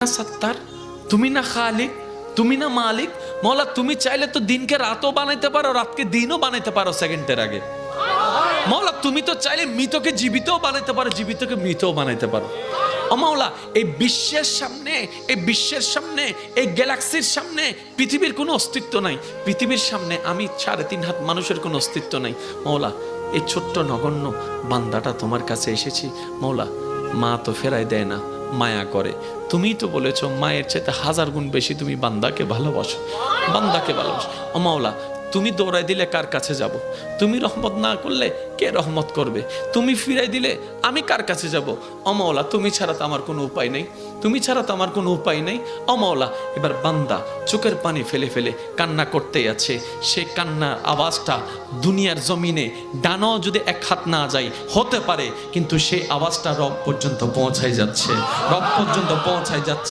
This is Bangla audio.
सत्तार তুমি না খালিক, তুমি না মালিক। মওলা তুমি চাইলে তো দিনকে রাতও বানাইতে পারো, রাতকে দিনও বানাইতে পারো সেকেন্ডের আগে। মওলা তুমি তো চাইলে মৃতকে জীবিতও বানাইতে পারো, জীবিতকে মৃতও বানাইতে পারো। ও মওলা এই বিশ্বের সামনে, এই বিশ্বের সামনে, এই গ্যালাক্সির সামনে পৃথিবীর কোনো অস্তিত্ব নাই। পৃথিবীর সামনে আমি 3.5 হাত মানুষের কোনো অস্তিত্ব নাই। মওলা এই ছোট্ট নগণ্য বান্দাটা তোমার কাছে এসেছি। মওলা মা তো ফেরাই দেয় না, মায়া করে। তুমিই তো বলেছো মায়ের চাইতে 1000 গুণ বেশি তুমি বান্দাকে ভালোবাসো, বান্দাকে ভালোবাসো। ও মাওলা তুমি দৌড়াই দিলে কার কাছে যাব? তুমি রহমত না করলে কে রহমত করবে? তুমি ফিরাই দিলে আমি কার কাছে যাব? ও মাওলা তুমি ছাড়া তো আমার কোনো উপায় নেই, তুমি ছাড়া তো আমার কোনো উপায় নেই। ও মাওলা এবার বান্দা চোখের পানি ফেলে ফেলে কান্না করতেই আছে। সে কান্নার আওয়াজটা দুনিয়ার জমিনে ডানাও যদি 1 হাত না যায় হতে পারে, কিন্তু সেই আওয়াজটা রব পর্যন্ত পৌঁছায় যাচ্ছে, রব পর্যন্ত পৌঁছায় যাচ্ছে।